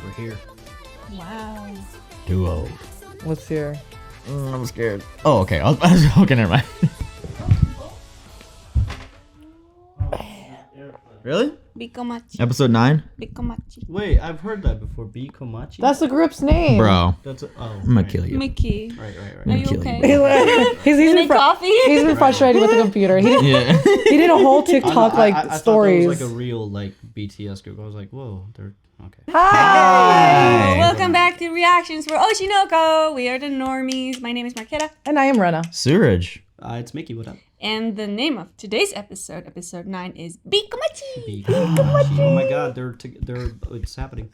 We're here. Wow. Too old. What's here? I'm scared. Oh, okay. I was okay, never mind. Really? B-Komachi. Episode 9? B-Komachi. Wait, I've heard that before. B-Komachi? That's the group's name. Bro, That's a, oh, I'm gonna right. kill you. Mickey. Right. Are you kill you, okay? he's Need been coffee? he's been frustrated with the computer. He Yeah. did a whole TikTok I stories. thought that was like a real like BTS group. I was like, whoa, they're okay. Hi. Welcome back to Reactions for Oshi No Ko. We are the Normies. My name is Marketa. And I am Rena. Suraj. It's Mickey. What up? And the name of today's episode, episode 9, is B-Komachi. B-Komachi. Oh my god, it's happening.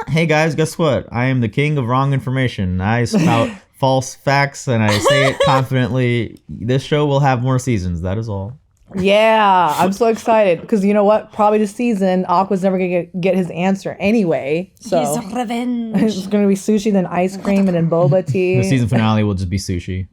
Hey guys, guess what? I am the king of wrong information. I spout false facts and I say it confidently. This show will have more seasons. That is all. Yeah, I'm so excited because you know what? Probably this season, Aqua's never gonna get his answer anyway. So His revenge. it's gonna be sushi, then ice cream, and then boba tea. The season finale will just be sushi.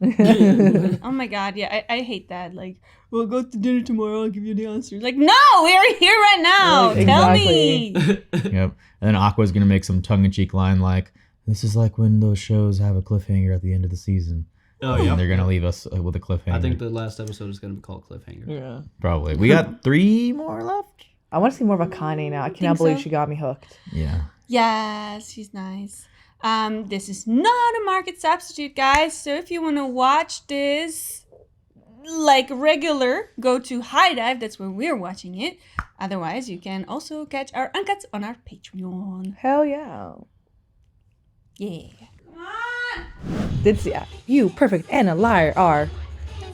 Oh my god, yeah, I hate that. Like, we'll go to dinner tomorrow, I'll give you the answers. Like, no, we're here right now. Right, Tell exactly. me. Yep. And then Aqua's gonna make some tongue-in-cheek line like, "This is like when those shows have a cliffhanger at the end of the season." Oh And yeah. they're gonna leave us with a cliffhanger. I think the last episode is gonna be called Cliffhanger. Yeah. Probably. We got 3 more left. I want to see more of Akane now. I cannot believe so? she got me hooked. Yeah. Yes, she's nice. This is not a market substitute, guys. So if you want to watch this like regular, go to High Dive. That's where we're watching it. Otherwise, you can also catch our uncuts on our Patreon. Hell yeah. Yeah. Come on! You perfect and a liar are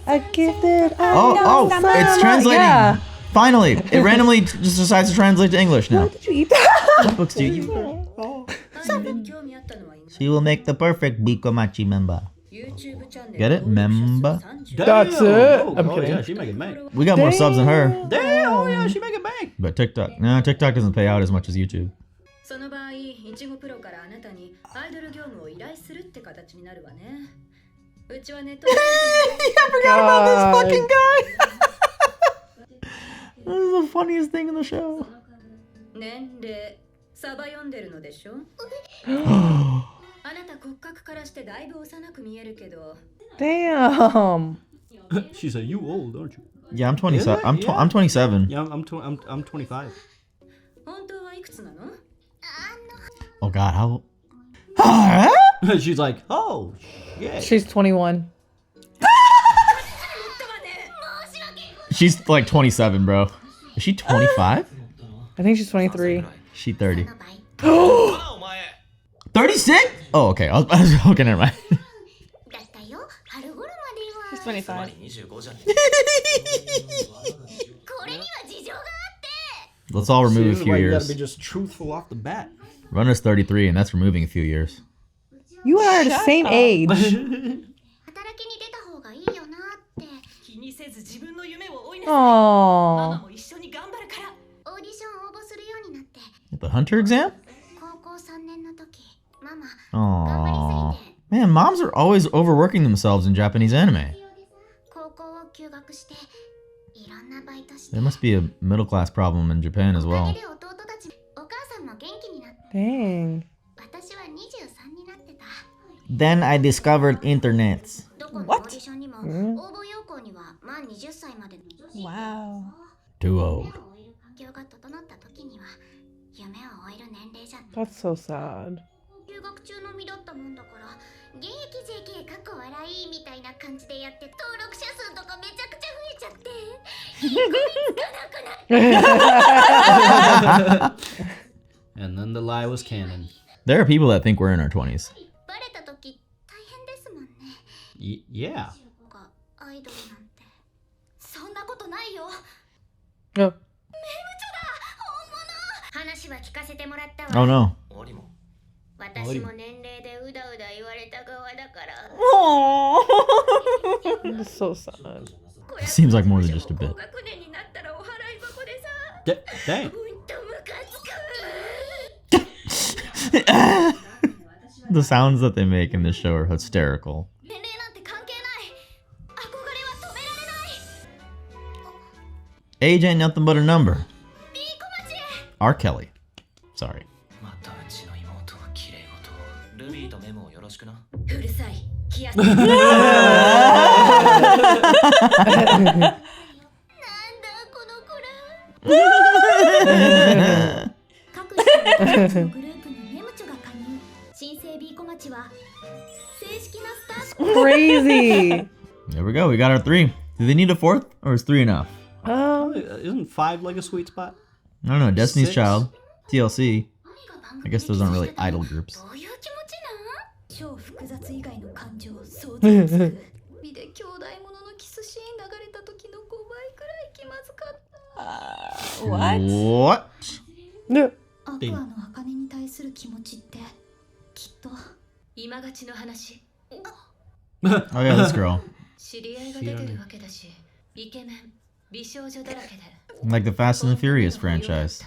a gifted. Oh, it's translating. Yeah. Finally, it randomly just decides to translate to English now. What did you eat? That? What books do you use? She will make the perfect B-Komachi member. Get it? Member? That's it. Oh, I'm oh kidding. yeah, she making bank. We got more subs than her. Damn, oh yeah, she making bank. But TikTok. No, TikTok doesn't pay out as much as YouTube. その場合、いちごプロからあなたにアイドル業務を依頼するって形になるわね。うちはネットで I forgot about this fucking guy. This is the funniest thing in the show. 年齢、サバ読んでるのでしょあなた骨格からしてだいぶ幼く見えるけど Damn. She said, "You old, aren't you?" Yeah, I'm 27. I'm 27. Yeah, I'm 25. 本当はいくつなの Oh God, how? She's like, "Oh, shit." She's 21. She's like 27, bro. Is she 25? I think she's 23. She 30. 36? Oh, okay. I was okay, never mind. She's 25. Let's all remove a See, few like, you gotta years. be just truthful off the bat. Runner's 33, and that's removing a few years. You and I are the same age. 働きに出た方がいいよなって気にせず自分の夢を追いなさいママ Aww. も一緒に頑張るからオーディション応募するようになって The Hunter exam? 高校3年の時ママ Aww. Man, moms are always overworking themselves in Japanese anime. 高校を休学していろんなバイトして There must be a middle class problem in Japan as おか well. げで弟たちお母さんも元気になって Dang. 私は23になってた Then I discovered internets. どこのオーディションにも応募要項には満20歳までの Wow. Too old. 環境が整った時には夢を終える年齢じゃない That's so sad. 留学中の身だったもんだから現役 JK かっこ笑いみたいな感じでやって登録者数とかめちゃくちゃ増えちゃって引っ込みつかなくなって And then the lie was canon. There are people that think we're in our 20s. バレた時大変ですもんね Yeah. アイドルなんてそんなことないよ Oh. 話は聞かせてもらったわ Oh no. 私も年齢でうだうだ言われた側だから Aww. That's so sad. Seems like more than just a bit. 高学年になったらお払い箱でさ Dang. うんとムカつく The sounds that they make in this show are hysterical. 年齢なんて関係ない憧れは止められない Age ain't nothing but a number. B-Komachi R. Kelly. Sorry. またうちの妹は綺麗事を。ルビーとメモをよろしくな。うるさい気安なんだこの子ら。各種のグループにメムチョが加入。新生 B 小町は正式なスタート。 Crazy. There we go. We got our 3. Do they need a 4th, or is 3 enough? Isn't 5 like a sweet spot? I don't know. Destiny's 6? Child, TLC. I guess those aren't really idol groups. どういう気持ちなん？超複雑以外の感情を想像つく。美で兄弟もののキスシーン流れた時の5倍くらい気まずかった。What? What? No. アクアの茜に対する気持ちってきっと今がちの話。 Oh yeah, this girl. 知り合いが出てるわけだし、イケメン、美少女だらけで。 Like the Fast and the Furious franchise.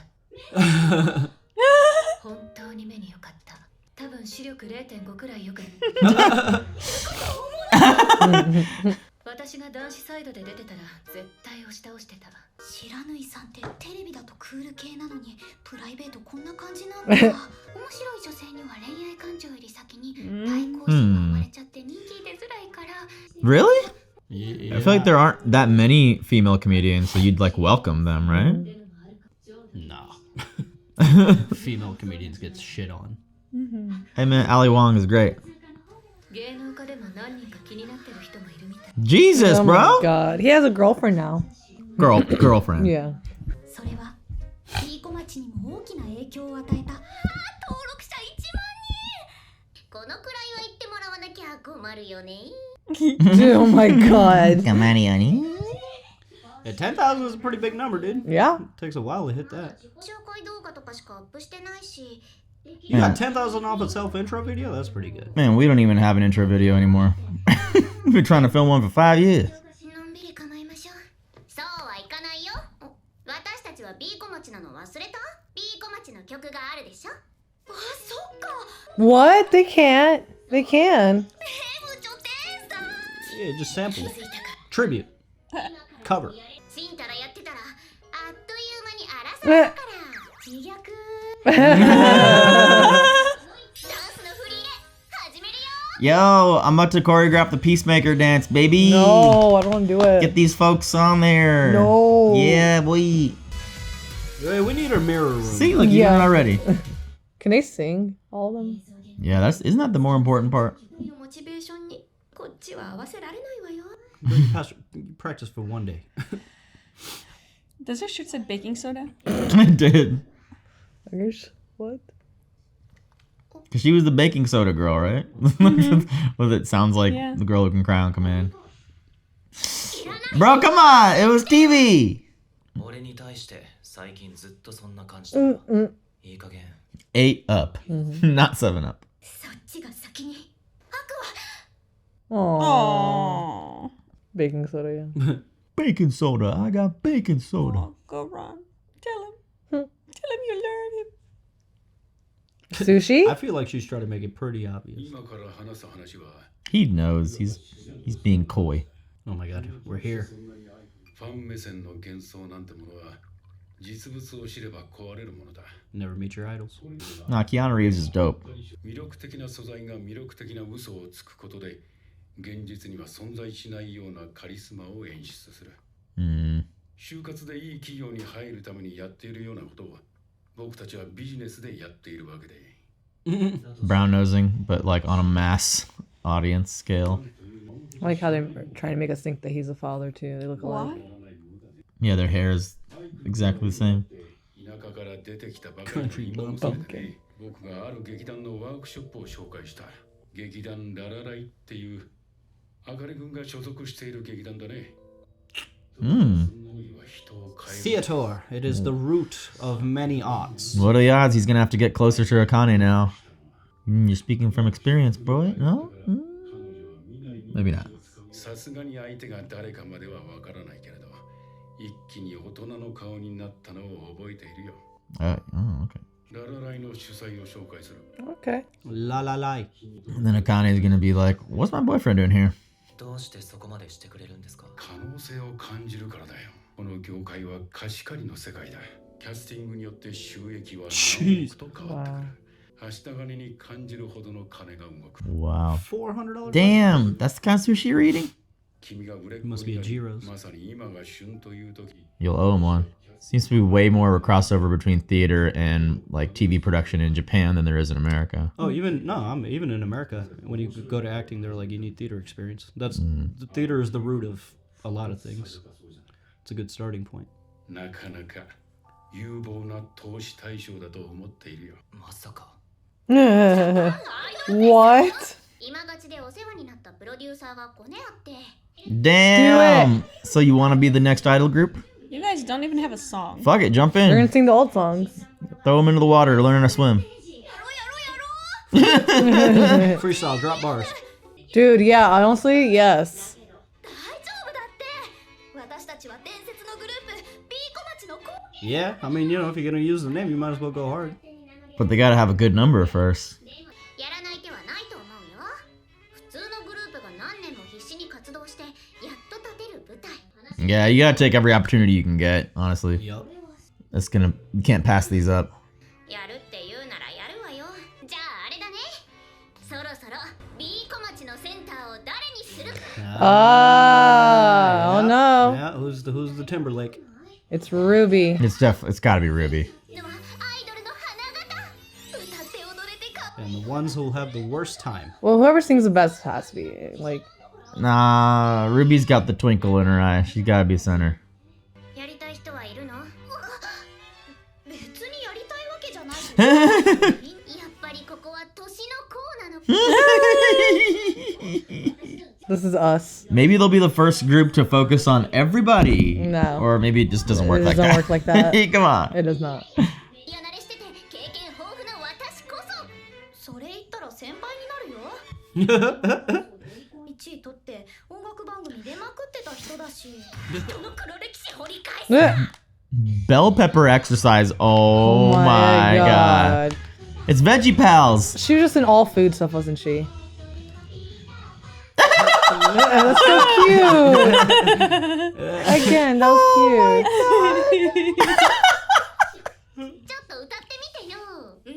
本当に目に良かった。多分視力 0.5 くらいよく。私が男子サイドで出てたら絶対押し倒してた。白縫さんってテレビだとクール系なのにプライベートこんな感じなんだ。面白い女性には恋愛感情より先に対抗心が生まれちゃって人気出づらいから。 Really? Yeah. I feel like there aren't that many female comedians, so you'd like welcome them, right? Nah. Female comedians get shit on. Hey man, Ali Wong is great. 芸能界でも何人か気になってる人もいるみたい。 Jesus, Oh my bro. god. He has a girlfriend now. Girlfriend. Yeah. それは B 小町にも大きな影響を与えた。登録者1万人。このくらいは言ってもらわなきゃ困るよね。 Oh my god. Come on, honey. Yeah, 10,000 is a pretty big number, dude. Yeah. Takes a while to hit that. 紹介動画とかしかアップしてないし。 You got 10,000 off a self-intro video? That's pretty good. Man, we don't even have an intro video anymore. We've been trying to film one for 5 years. のんびり構いましょう。そうはいかないよ。私たちは B 小町なの忘れた？ B 小町の曲があるでしょ。あ、そっか。 What? They can't. They can. 部長天才。 Yeah, just sample 気 it. づいたか。 Tribute. Cover. ちんたらやってたらあっという間に荒さだから自虐。ダンスの振り入れ始めるよ。 Yo, I'm about to choreograph the Peacemaker dance, baby. No, I don't want to do it. Get these folks on there. No. Yeah, boy. Hey, we need a mirror room. See, like you Yeah. did it already. Can they sing? All of them? Yeah, isn't that the more important part? モチベーションにこっちは合わせられないわよ。 Practice for one day. Does her shirt say baking soda? I did. I guess. What? Because she was the baking soda girl, right? Well, it sounds like Yeah. the girl who can cry on command. Bro, come on! It was TV! 俺に対して最近ずっとそんな感じだ。いい加減。 8 up. Not 7 up. そっちが先に。アク Aww. Oh, Baking soda, yeah. Baking soda. I got baking soda. go Ron. Tell him. Tell him you love him. Sushi? I feel like she's trying to make it pretty obvious. 今から話す話は He knows. He's being coy. Oh my god, we're here. ファン目線の幻想なんてものは実物を知れば壊れるものだ。 Never meet your idols. Nah, Keanu Reeves is dope. 魅力的な素材が魅力的な嘘をつくことで現実には存在しないようなカリスマを演出する。就活でいい企業に入るためにやっているようなことを僕たちはビジネスでやっているわけで。Brown nosing, but like on a mass audience scale. I like how they're trying to make us think that he's a father, too. They look alike. What? Yeah, their hair is exactly the same. 田舎から出てきたばかりの妹娘で僕がある劇団のワークショップを紹介した。劇団ララライっていうあかね君が所属している劇団だね。Theater. It is the root of many arts. What are the odds he's gonna have to get closer to Akane now? You're speaking from experience, bro. No? Maybe not. さすがに相手が誰かまではわからないけれど、一気に大人の顔になったのを覚えているよ。Oh, okay. ララライの主催を紹介する。 Okay. La la la. And then Akane is gonna be like, "What's my boyfriend doing here?" どうしてそこまでしてくれるんですか？可能性を感じるからだよ。この業界は貸し借りの世界だ。キャスティングによって収益は何 Jeez. 億と変わってくる。はした金に感じるほどの金が動く。 Wow. $400. Damn, that's the kind of sushi you're eating? 君が売れっ子 Must be に a なり Giro's. まさに今が旬という時。 You'll owe him one. Seems to be way more of a crossover between theater and like TV production in Japan than there is in America. Oh, even in America, when you go to acting, they're like, you need theater experience. That's the theater is the root of a lot of things. It's a good starting point. なかなか有望な投資対象だと思っているよ。まさか What? 今勝ちでお世話になったプロデューサーがコネあって Damn. So you want to be the next idol group? You guys don't even have a song. Fuck it, jump We're gonna in. sing the old songs. Throw them into the water, learn how to swim. やろうやろうやろう Freestyle, drop bars. Dude, yeah, honestly, yes. 大丈夫だって私たちは伝説のグループ B 小町の子 Yeah, I mean, you know, if you're gonna use the name, you might as well go hard. But they gotta have a good number first. やらない手はないと思うよ普通のグループが何年も必死に活動してやっと立てる舞台 Yeah, you gotta take every opportunity you can get, honestly. Yup. You can't pass these up. やるって言うならやるわよじゃああれだねそろそろ B 小町のセンターを誰にするか Oh no. Yeah, who's the Timberlake? It's Ruby. It's gotta be Ruby. のはアイドルの花形歌って踊れてか And the ones who'll have the worst time. Well, whoever sings the best has to be. Like, Nah, Ruby's got the twinkle in her eye. She's gotta be center. やりたい人はいるの別にやりたいわけじゃないよやっぱりここは年の子なの this is us. Maybe they'll be the first group to focus on everybody. No. Or maybe it just doesn't work It like doesn't that. work like that. Come on. It does not. や慣れしてて経験豊富な私こそそれ言ったら先輩になるよ1位取って音楽番組出まくってた人だし人の黒歴史掘り返す Bell pepper exercise. Oh, my god. It's Veggie Pals. She was just in all food stuff, wasn't she? That's so cute. Again, that was cute. ちょっと歌ってみてよ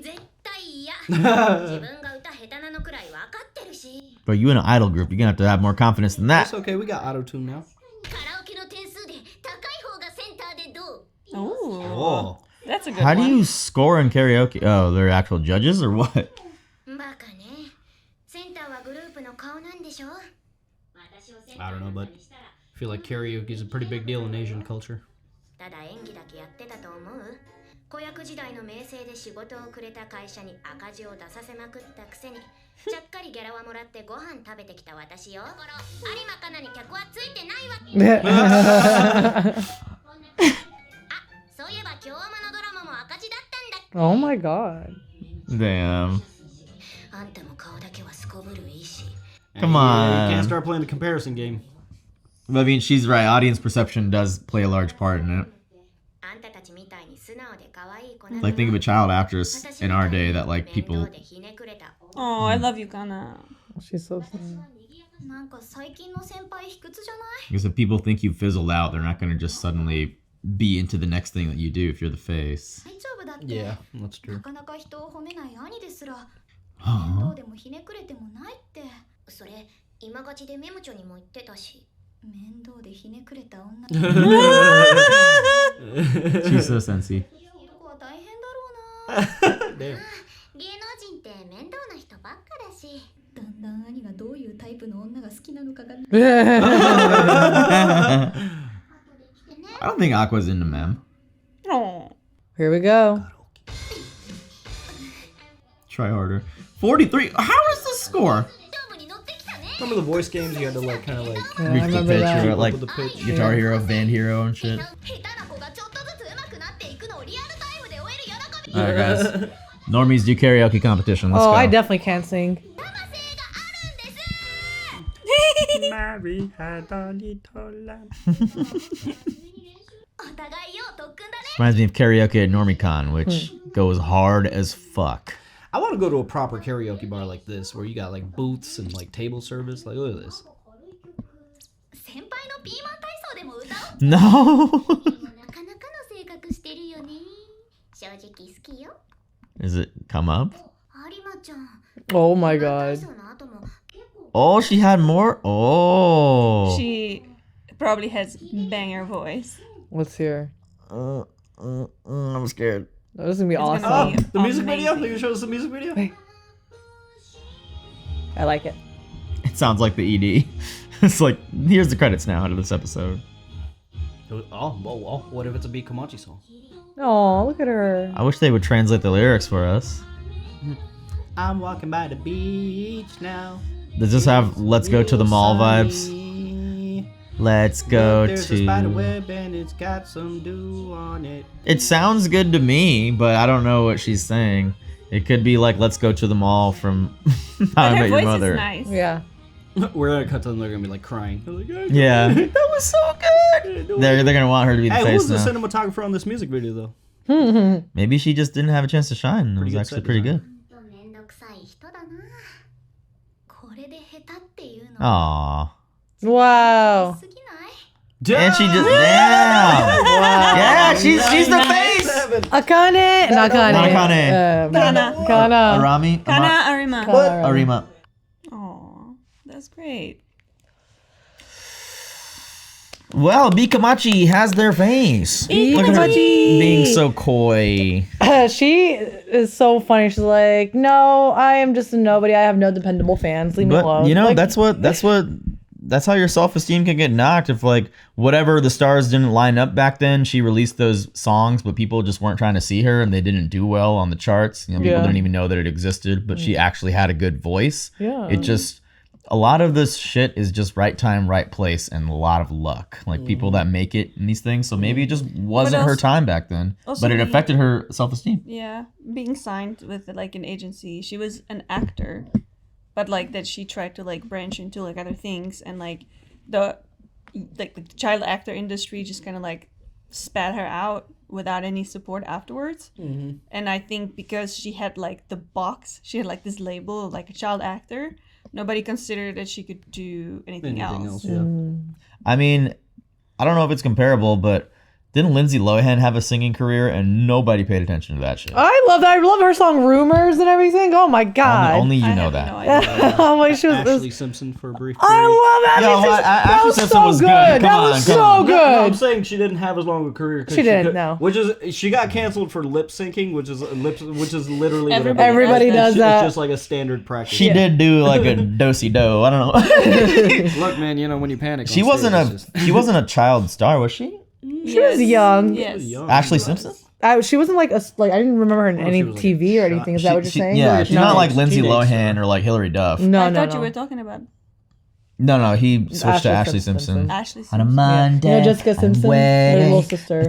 絶対嫌自分が歌下手なのくらい分かってるし But you in an idol group, you're gonna have to have more confidence than That's that. okay, we got auto-tune now. カラオケの点数で高い方がセンターでどう Oh, Oh. that's a good How do one. you score in karaoke? Oh, they're actual judges or what? バカねセンターはグループの顔なんでしょ I don't know, but I feel like karaoke is a pretty big deal in Asian culture. ただ演技だけやってたと思う子役時代の名声で仕事をくれた会社に赤字を出させまくったくせにちゃっかりギャラはもらってご飯食べてきた私よ有馬かなに客はついてないわそういえば京アマのドラマも赤字だったんだ Oh my god. Damn. あんたも顔だけはすこぶるいいし Come Yeah, you on. can't start playing the comparison game. I mean, she's right. Audience perception does play a large part in it. あんたたちみたいに素直で可愛い子なの Like, think of a child actress in our day that, like, 面 people. 倒でひねくれた Oh, I love you, Kana. She's so sad. なんか最近の先輩卑屈じゃない Because if people think you fizzled out, they're not gonna just suddenly be into the next thing that you do if you're the face. 大丈夫だって Yeah, that's な true. かなか人を褒めない兄ですら Huh? 面倒でもひねくれてもないってそれ今勝ちでメムチョにも言ってたし面倒でひねくれた女の She's so sensy. 子は大変だろうな Damn. 芸能人って面倒な人ばっかだしだんだん兄がどういうタイプの女が好きなのかが I don't think Aqua's into mem. Oh. Here we go. Try harder. 43. How is this score? 勝負に乗ってきたね Remember the voice games? You had to like kind of like Yeah, I Reach the remember pitch, that. or, like with the pitch. Guitar Hero, Band Hero, and shit. 下手な子がちょっとずつ上手くなっていくのをリアルタイムで追える喜び Alright, guys. Normies do karaoke competition. Let's Oh, go. I definitely can't sing. 魂があるんです Mary had a little lamb. お互いよう特訓だね Reminds me of karaoke at NormieCon, which goes hard as fuck. I want to go to a proper karaoke bar like this, where you got like booths and like table service. Like, look at this. 先輩のピーマン体操でも歌おう No. なかなかの性格してるよねきよ。 Is it come up? 有馬ちゃん。 Oh my god. その後も結構 Oh, she had more? Oh. She probably has banger voice. Let's hear. I'm scared. This is gonna be It's awesome. gonna be The music video? amazing. You show us the music video? I like it. It sounds like the ED. It's like, here's the credits now out of this episode. Oh, well, what if it's a B-Komachi song? Oh, look at her. I wish they would translate the lyrics for us. I'm walking by the beach now. Does this have let's go to the mall vibes? Let's go There's a spider to... web and it's got some dew on it. It sounds good to me, but I don't know what she's saying. It could be like, let's go to the mall from How But I her Met Your voice Mother. is nice. Yeah. We're gonna cut to them, they're gonna be like crying. They're like, Yeah. That was so good. They're gonna want her to be the Hey, who face was the now. cinematographer on this music video, though? Maybe she just didn't have a chance to shine. It was good actually set pretty design. good. めんどくさい人だな。これで下手っていうの Aww. Wow. すぎない？ And she just... Damn! Yeah, she's the face! Akane. Nakane. Nakane. Kana. Kana. Arami? Kana Arima. Arima. Aw, that's great. Well, B-Komachi has their face. Look at her being so coy. She is so funny. She's like, no, I am just a nobody. I have no dependable fans. Leave me alone. But you know, Like, that's how your self-esteem can get knocked. If like whatever the stars didn't line up back then, she released those songs, but people just weren't trying to see her and they didn't do well on the charts. You know, people Yeah. didn't even know that it existed, but she actually had a good voice. Yeah. It just a lot of this shit is just right time, right place, and a lot of luck. Like people that make it in these things. So maybe it just wasn't her also- time back then, also but it the- affected her self-esteem. Yeah, being signed with like an agency, she was an actor, but like that she tried to like branch into like other things, and like the child actor industry just kind of like spat her out without any support afterwards. And I think because she had like the box, she had like this label of like a child actor, nobody considered that she could do anything else. yeah. I mean, I don't know if it's comparable, but didn't Lindsay Lohan have a singing career and nobody paid attention to that shit? I love that. I love her song "Rumors" and everything. Oh my god. Only you I know have that. no idea. Oh my, she was. Ashley Simpson for a brief period. I love Ashley Yo, Simpson. That Ashley was Simpson so was good. good. Come That on, was come so on. good. No, I'm saying she didn't have as long a career. 'Cause She didn't, no. Which is she got canceled for lip syncing, which is literally what Everybody does It's that. just like a standard practice. She did do like a do-si-do. I don't know. Look, man, you know when you panic. She on wasn't stage, a it's just- she wasn't a child star, was she? She was young. Yes. young. Ashley Simpson? She wasn't like I didn't remember her in any she was, like, TV or shot. anything. Is that what you're saying? Yeah, she's not like Lindsay Teenage Lohan star. or like Hilary Duff. No, I no, thought no. you were talking about No, he switched to Ashley Simpson. Ashley On a Simpson. Monday, You know Jessica Simpson, her little sister,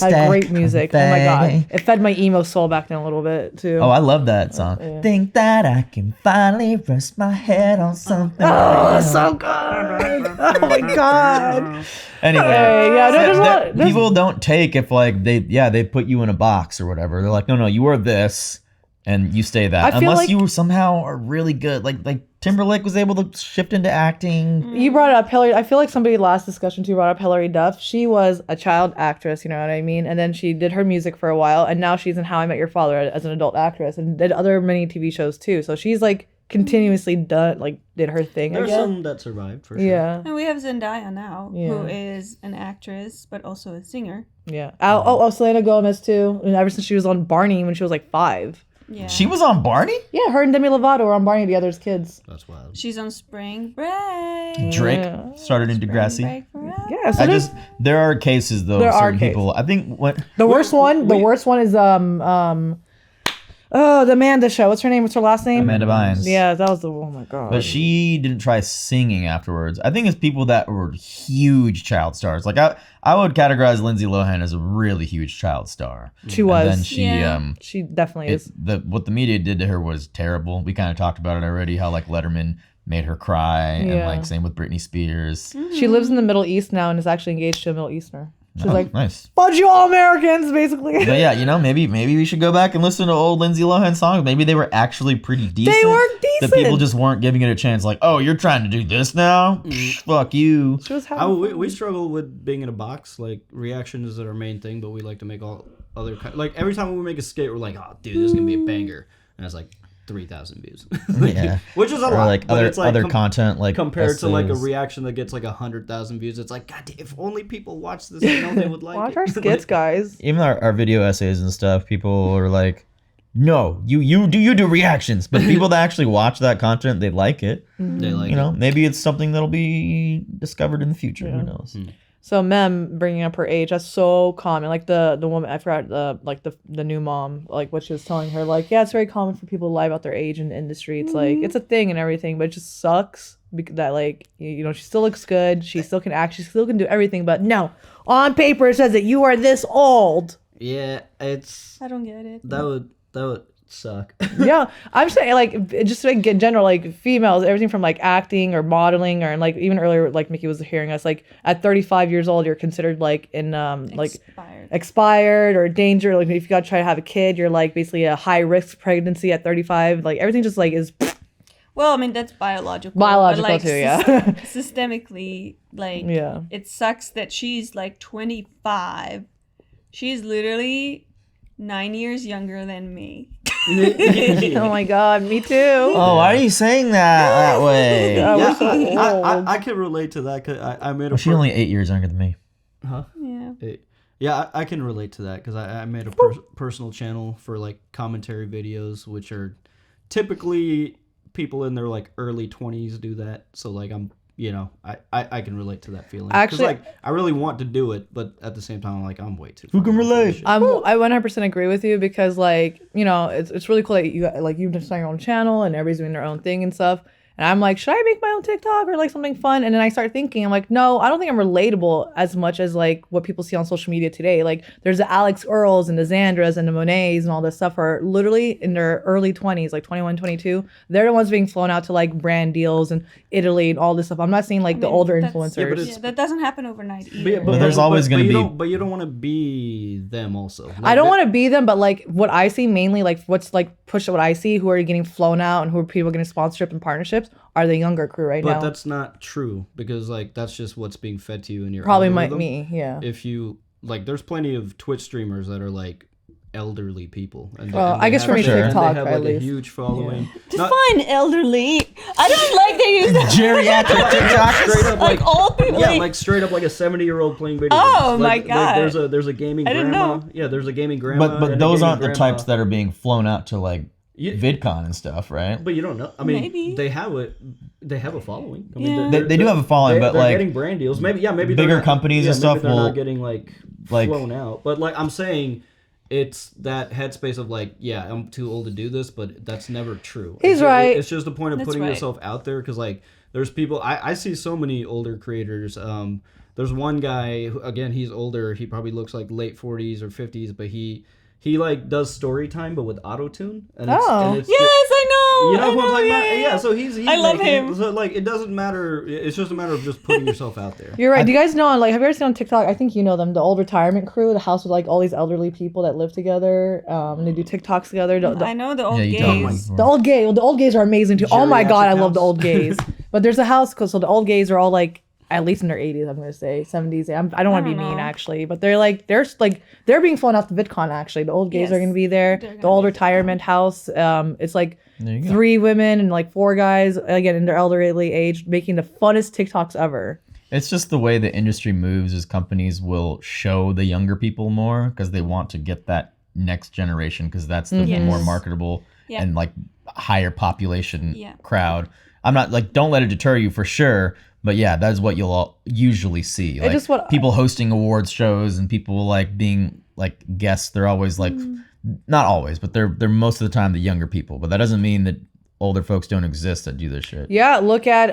had great music. Oh my god, it fed my emo soul back then a little bit too. Oh, I love that song. Think that I can finally rest my head on something. Oh, that's so good. Oh my god. Anyway, Yeah, no, there's people don't take if like they put you in a box or whatever. They're like, no, you are this, and you stay that. I feel Unless like- you somehow are really good. Like Timberlake was able to shift into acting. You brought up Hilary. I feel like somebody last discussion too brought up Hilary Duff. She was a child actress, you know what I mean? And then she did her music for a while, and now she's in How I Met Your Father as an adult actress, and did other many TV shows too. So she's like continuously did her thing. There's I guess. some that survived for sure. Yeah, And we have Zendaya now, Yeah. who is an actress but also a singer. yeah. Selena Gomez too. And ever since she was on Barney when she was like 5. Yeah. She was on Barney. Yeah, her and Demi Lovato were on Barney together as kids. That's wild. She's on Spring Break. Drake Yeah. started in Degrassi. Break forever. Yeah, so There are cases though. There Of are certain people. I think the worst one is the Amanda show. What's her name? What's her last name? Amanda Bynes. Yeah, that was oh my god. But she didn't try singing afterwards. I think it's people that were huge child stars. Like I would categorize Lindsay Lohan as a really huge child star. She was. And then she Yeah. She definitely is. what the media did to her was terrible. We kind of talked about it already. How like Letterman made her cry, and Yeah. like same with Britney Spears. She lives in the Middle East now and is actually engaged to a Middle Easterner. She's like, Nice. fudge you all Americans, basically. But yeah, maybe we should go back and listen to old Lindsay Lohan songs. Maybe they were actually pretty decent. They were The decent. people just weren't giving it a chance. Like, oh, you're trying to do this now? Fuck you. She was having We struggle with being in a box. Like reaction is our main thing, but we like to make other like every time we make a skit, we're like, oh, dude, this is gonna be a banger, and it's like 3,000 views. Yeah. Which is a Or lot. like but other it's like other content like compared to like a essays. reaction that gets like 100,000 views. It's like, God, if only people watch this, I know they would like Watch it. our skits, guys. Even our video essays and stuff, people are like, no, you do reactions, but people that actually watch that content, they like it. They like You know, it. maybe it's something that'll be discovered in the future. Who knows? So Mem bringing up her age, that's so common. Like the woman, I forgot the new mom, like what she was telling her, like, yeah, it's very common for people to lie about their age in the industry. It's like it's a thing and everything, but it just sucks that like you know she still looks good, she still can act, she still can do everything, but no, on paper it says that you are this old. Yeah, it's I don't get it. that would suck. Yeah, I'm saying like just like in general, like females, everything from like acting or modeling or like even earlier, like Mickey was hearing us, like at 35 years old, you're considered like in like expired or danger. Like if you got to try to have a kid, you're like basically a high risk pregnancy at 35. Like everything just like is Well, I mean that's biological. biological but, like, too. Yeah. Systemically, like Yeah. it sucks that she's like 25. She's literally 9 years younger than me. Oh my god, me too. Oh, why are you saying that way? Yeah, Yeah, we're so old. I can relate to that. Cause I made a Well, she's only 8 years younger than me. huh? Yeah. Yeah, I can relate to that because I made a personal channel for like commentary videos, which are typically people in their like early 20s do that. So like I'm, you know, I can relate to that feeling. 'Cause, Actually, like I really want to do it, but at the same time, I'm like I'm way too. Who can fucking old for this relate? shit. I 100% agree with you because like you know it's really cool that you just start your own channel and everybody's doing their own thing and stuff. And I'm like, should I make my own TikTok or like something fun? And then I start thinking, I'm like, no, I don't think I'm relatable as much as like what people see on social media today. Like there's the Alex Earls and the Xandras and the Monets and all this stuff are literally in their early 20s, like 21, 22. They're the ones being flown out to like brand deals and Italy and all this stuff. I'm not saying like the mean, older that's- influencers. Yeah, that doesn't happen overnight either. But, yeah, But there's always gonna be- But you don't want to be them also. Like, I don't want to be them, but like what I see mainly, like what's like push what I see, who are getting flown out and who are people getting sponsorship and partnerships are the younger crew right But now. that's not true because like that's just what's being fed to you in your Probably might algorithm. me, yeah. If you like, there's plenty of Twitch streamers that are like elderly people. And Well, and I guess have- for me, Sure. and TikTok they have at like a least. huge following. Not- Define elderly. I don't like they use that. Geriatric TikTok. straight up Like old people. yeah, like straight up like a 70-year-old playing video Oh, games. my Like, God. there's a gaming I didn't grandma. know. Yeah, there's a gaming grandma. But and a those gaming aren't the grandpa. types that are being flown out to like You- VidCon and stuff, right? But you don't know. I mean, Maybe. they have a following. I Yeah. mean, They do have a following, but they're like getting brand deals. Maybe they're bigger not- companies and maybe stuff they're will- not getting like flown out. But like I'm saying, it's that headspace of like, yeah, I'm too old to do this, but that's never true. He's right. It's just the point of That's putting right. yourself out there because like there's people. I see so many older creators. There's one guy who, again, he's older. He probably looks like late 40s or 50s, but he like does story time but with auto tune. Oh. Yes, I know. You know I who I'm talking about? yeah, Yeah, so he's I love making it. him. So like it doesn't matter. It's just a matter of just putting yourself out there. You're right. Do you guys know, like, have you ever seen on TikTok? I think you know them, the old retirement crew, the house with like all these elderly people that live together. And they do TikToks together. I know the old Yeah, you told me. gays. The old gays are amazing too. Oh my god, I love the house. old gays. But there's a house, so the old gays are all like at least in their 80s. I'm gonna say 70s. I don't want to be don't mean know. actually, but they're being flown out to VidCon actually. The old gays are Yes, gonna be there. they're gonna The old be retirement house. It's like There you go. 3 women and like 4 guys again in their elderly age making the funnest TikToks ever. It's just the way the industry moves is companies will show the younger people more because they want to get that next generation because that's the Yes. more marketable Yeah. and like higher population Yeah. crowd. I'm not like, don't let it deter you for sure. But yeah, that is what you'll all usually see. Like just what- people hosting awards shows and people like being like guests. They're always like, not always, but they're most of the time the younger people. But that doesn't mean that older folks don't exist that do this shit. Yeah, look at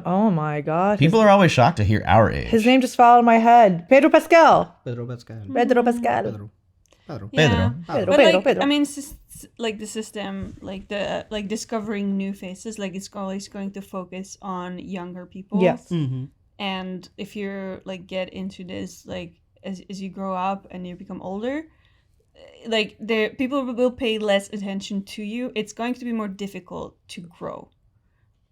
oh my god. People are always shocked to hear our age. His name just fell out of my head. Pedro Pascal. Pedro Pascal. Pedro Pascal. Pedro. Pedro. Pedro, But Pedro, like, Pedro. I mean, like the system, like the discovering new faces, like it's always going to focus on younger people. Yes. Mm-hmm. And if you're like get into this, like as you grow up and you become older, like the people will pay less attention to you. It's going to be more difficult to grow.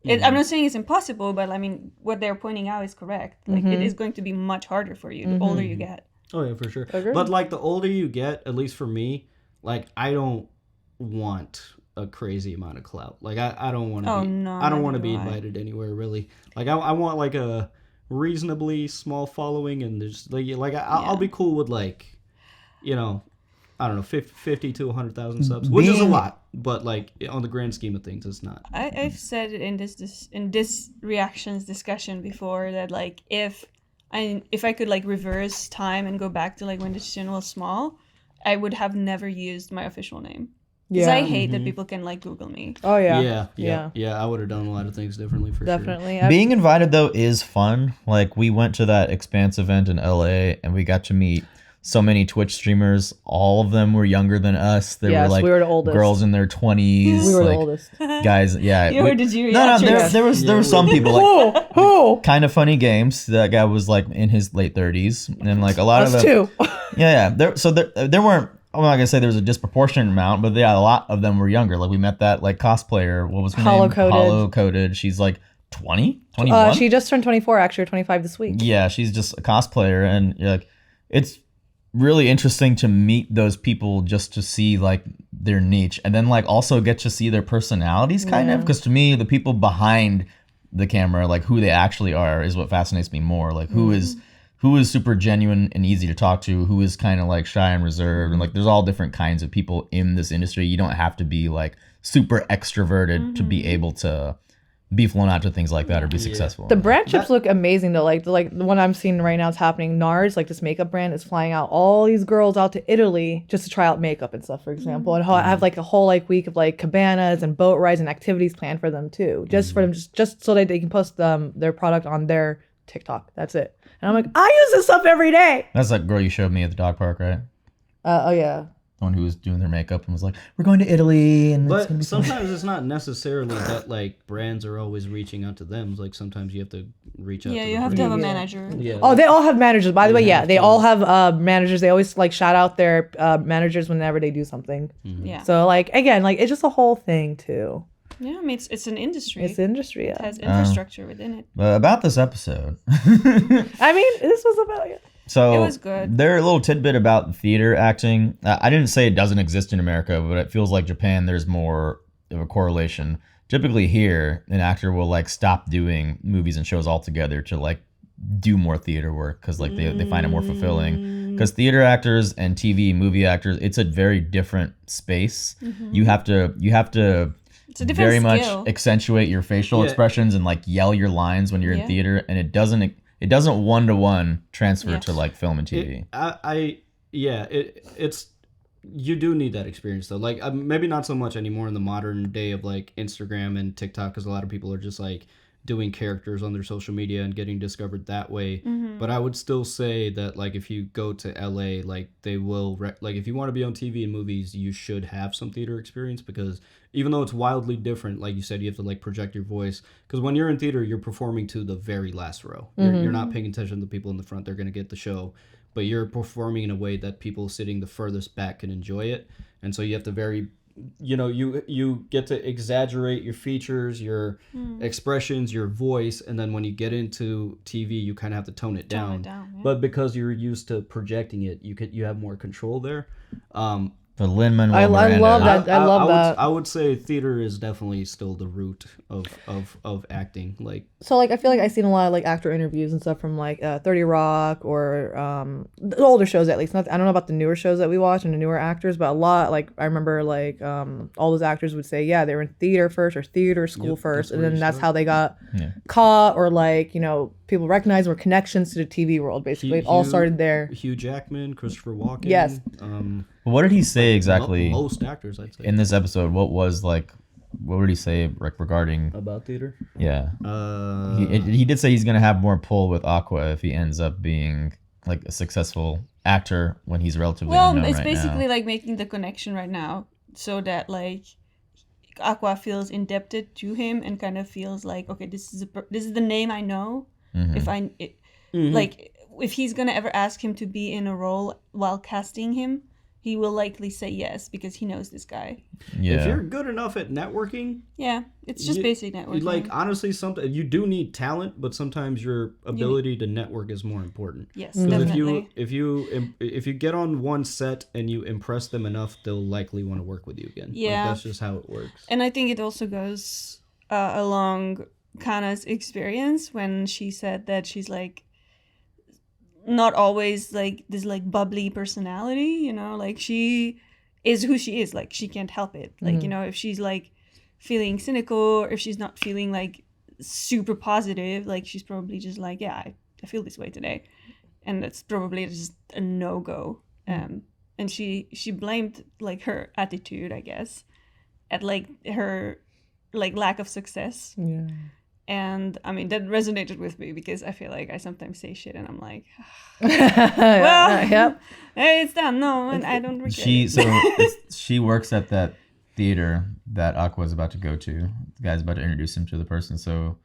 I'm not saying it's impossible, but I mean what they're pointing out is correct. Like it is going to be much harder for you the older you get. Oh yeah, for sure. Agreed. But like the older you get, at least for me, like I don't want a crazy amount of clout. Like I don't want to Oh, be no, I don't want to neither be do I. invited anywhere really. Like I want like a reasonably small following, and there's I'll be cool with like, you know, I don't know, 50 to 100,000 subs, which is a lot, but like on the grand scheme of things, it's not. I've said it in this reactions discussion before that like if I could like reverse time and go back to like when this channel was small, I would have never used my official name. Because I hate that people can like Google me. Oh yeah. Yeah. I would have done a lot of things differently for Definitely. Being invited though is fun. Like we went to that Expanse event in LA and we got to meet so many Twitch streamers. All of them were younger than us. They Yes, were like we were the oldest. girls in their 20s. We were like, the oldest. guys. Yeah. Did you No, react? there were some people like Who? Kind of Funny Games. That guy was like in his late 30s, and like a lot Us of them. too. Yeah. There weren't. I'm not gonna say there was a disproportionate amount, but yeah, a lot of them were younger. Like we met that like cosplayer. What was her name? Hollow Coded. She's like 20, 21. She just turned 24 actually, or 25 this week. Yeah, she's just a cosplayer, and like it's really interesting to meet those people just to see like their niche, and then like also get to see their personalities kind of, because to me the people behind the camera, like who they actually are, is what fascinates me more. Like who is super genuine and easy to talk to, who is kind of like shy and reserved, and like there's all different kinds of people in this industry. You don't have to be like super extroverted to be able to be flown out to things like that or be successful. The brand trips look amazing though. Like the one I'm seeing right now is happening. NARS, like this makeup brand, is flying out all these girls out to Italy just to try out makeup and stuff, for example. And I have like a whole like week of like cabanas and boat rides and activities planned for them too, just for them, just so that they can post their product on their TikTok. That's it. And I'm like, I use this stuff every day. That's that girl you showed me at the dog park, right? Oh yeah. The one who was doing their makeup and was like, "We're going to Italy," and it's gonna But be fun. sometimes it's not necessarily that like brands are always reaching out to them. Like sometimes you have to reach out. Yeah, to you the have to have a brand. manager. Yeah. Oh, they all have managers. By the way, yeah, have they to. all have managers. They always like shout out their managers whenever they do something. Yeah. So like again, like it's just a whole thing too. Yeah, I mean it's an industry. It's industry. It Yeah. has infrastructure within it. But about this episode, I mean, this was about it. so It was good. There a little tidbit about theater acting. I didn't say it doesn't exist in America, but it feels like Japan. There's more of a correlation. Typically here, an actor will like stop doing movies and shows altogether to like do more theater work because like they find it more fulfilling. Because theater actors and TV movie actors, it's a very different space. You have to It's a different very skill. much accentuate your facial Yeah. expressions and like yell your lines when you're in theater, and it doesn't one-to-one transfer Yeah. to like film and TV. It's you do need that experience though. Like maybe not so much anymore in the modern day of like Instagram and TikTok, because a lot of people are just like doing characters on their social media and getting discovered that way. But I would still say that like if you go to LA, like they will like if you want to be on TV and movies, you should have some theater experience, because even though it's wildly different, like you said, you have to like project your voice, because when you're in theater, you're performing to the very last row. You're not paying attention to the people in the front. They're going to get the show, but you're performing in a way that people sitting the furthest back can enjoy it. And so you have to you get to exaggerate your features, your expressions, your voice, and then when you get into TV, you kind of have to tone it down. Yeah. But because you're used to projecting it, you have more control there. But Lin-Manuel I Miranda, love that. I love that. I would say theater is definitely still the root of acting. Like So like I feel like I've seen a lot of like actor interviews and stuff from like 30 Rock or the older shows at least. I don't know about the newer shows that we watch and the newer actors, but a lot like I remember like all those actors would say they were in theater first or theater school first, and then that's how they got caught or like people recognized or connections to the TV world. Basically, it all started there. Hugh Jackman, Christopher Walken. Yes. what did he say exactly Most actors, I'd say. in this episode? What did he say like regarding? About theater. Yeah, he did say he's gonna have more pull with Aqua if he ends up being like a successful actor when he's relatively unknown it's right basically now. like making the connection right now, so that like Aqua feels indebted to him and kind of feels like, okay, this is the name I know. If like if he's gonna ever ask him to be in a role while casting him, he will likely say yes because he knows this guy. Yeah. If you're good enough at networking, Yeah, it's just basic networking. like honestly, something you do need talent, but sometimes your ability to network is more important. Yes, 'Cause definitely. if you get on one set and you impress them enough, they'll likely want to work with you again. Yeah. Like, that's just how it works. And I think it also goes along Kana's experience when she said that she's like not always like this like bubbly personality, you know, like she is who she is, like she can't help it. Like, you know, if she's like feeling cynical or if she's not feeling like super positive, like she's probably just like, yeah, I feel this way today. And that's probably just a no-go. And she blamed like her attitude, I guess, at like her like lack of success. Yeah. And I mean that resonated with me because I feel like I sometimes say shit and I'm like, Well, yep. hey, it's done. No, and I don't regret She it. she works at that theater that Aqua is about to go to. The guy's about to introduce him to the person, so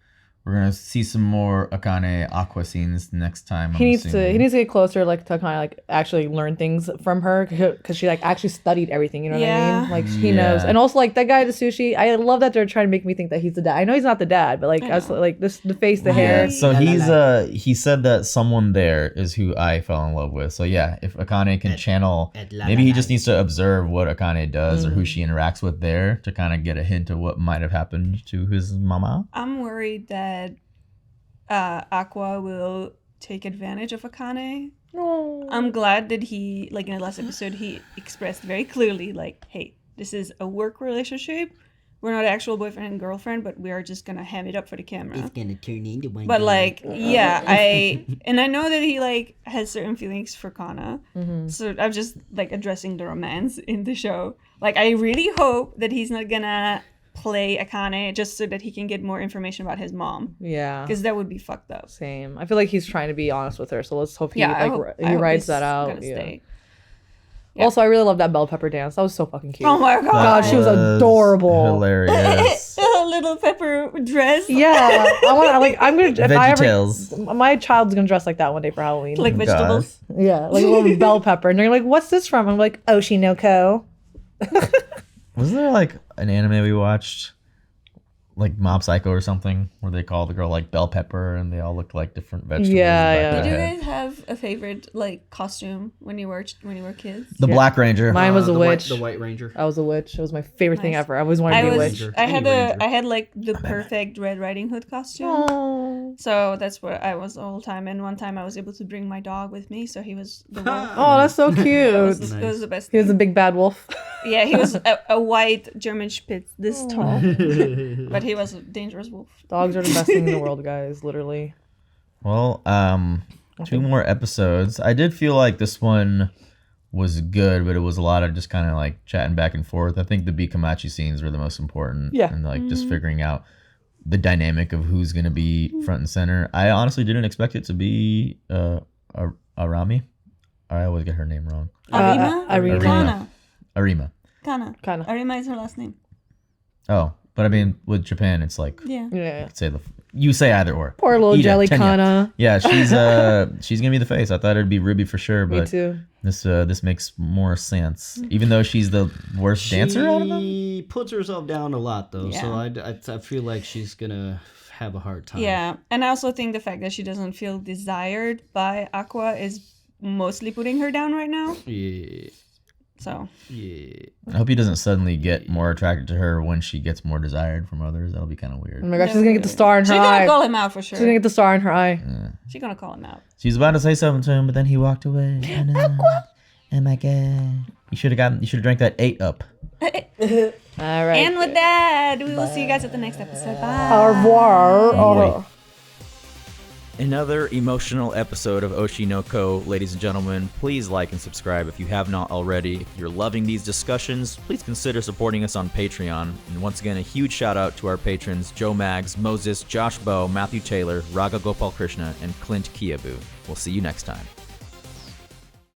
we're gonna see some more Akane Aqua scenes next time. He needs to get closer, like to kind of like actually learn things from her because she like actually studied everything. You know what I mean? Like he knows, and also like that guy at the sushi. I love that they're trying to make me think that he's the dad. I know he's not the dad, but like I was like this, the face, the hair. So he said that someone there is who I fell in love with. So yeah, if Akane can channel, maybe he just needs to observe what Akane does or who she interacts with there to kind of get a hint of what might have happened to his mama. I'm worried that Aqua will take advantage of Akane. No. I'm glad that he, like in the last episode, he expressed very clearly, like, hey, this is a work relationship. We're not actual boyfriend and girlfriend, but we are just gonna ham it up for the camera. It's gonna turn into one. But like, yeah, I know that he like has certain feelings for Kana. So I'm just like addressing the romance in the show. Like, I really hope that he's not gonna play Akane just so that he can get more information about his mom. Yeah. Because that would be fucked up. Same. I feel like he's trying to be honest with her, so let's hope he I hope rides he's that out. gonna Yeah. stay. Yeah. Also, I really love that bell pepper dance. That was so fucking cute. Oh my god. She was adorable. Hilarious. A little pepper dress. Yeah, I'm gonna. If I ever, VeggieTales. my child's gonna dress like that one day for Halloween. Like vegetables. Yeah, like a little bell pepper, and they're like, "What's this from?" I'm like, "Oshi No Ko." Wasn't there like an anime we watched, like Mob Psycho or something, where they call the girl like Bell Pepper and they all look like different vegetables? Yeah, in the yeah. back of Did you their head? guys have a favorite like costume when you were kids? The Black Ranger. Mine was a the witch. the White Ranger. I was a witch. It was my favorite thing Nice. ever. I always wanted to be a witch. Ranger. I had Any Ranger. I had like the perfect Red Riding Hood costume. Oh, So that's what I was the whole time. And one time I was able to bring my dog with me, so he was the wolf. oh, that's so It cute. was, it was the best. He was a thing. big bad wolf. Yeah, he was a white German Spitz, this tall, but he was a dangerous wolf. Dogs are the best thing in the world, guys. Literally. Well, 2 more episodes. I did feel like this one was good, but it was a lot of just kind of like chatting back and forth. I think the B-Komachi scenes were the most important. Yeah. And like just figuring out the dynamic of who's going to be front and center. I honestly didn't expect it to be Arami. I always get her name wrong. Arima? Arima. Kana. Arima. Kana. Kana. Arima is her last name. Oh, but I mean, with Japan, it's like, Yeah. Yeah. you say either or. Poor little Ida, Jelly Tenya. Kana. Yeah, she's gonna be the face. I thought it'd be Ruby for sure, Me but too. this makes more sense. Even though she's the worst dancer out of them. She puts herself down a lot though, so Yeah. I feel like she's gonna have a hard time. Yeah, and I also think the fact that she doesn't feel desired by Aqua is mostly putting her down right now. Yeah. So Yeah. I hope he doesn't suddenly get more attracted to her when she gets more desired from others. That'll be kind of Oh weird. my gosh, she's gonna get the star in her she's gonna eye. call him out for She's gonna sure. get the star in her eye. She's gonna call him out. She's about to say something to him, but then he walked away. Oh my god! You should have drank that 8-Up. All right. And with that, we will see you guys at the next episode. Bye. Au revoir. Au revoir. Another emotional episode of Oshi No Ko, ladies and gentlemen. Please like and subscribe if you have not already. If you're loving these discussions, please consider supporting us on Patreon. And once again, a huge shout out to our patrons, Joe Maggs, Moses, Josh Bow, Matthew Taylor, Raga Gopal Krishna, and Clint Kiabu. We'll see you next time.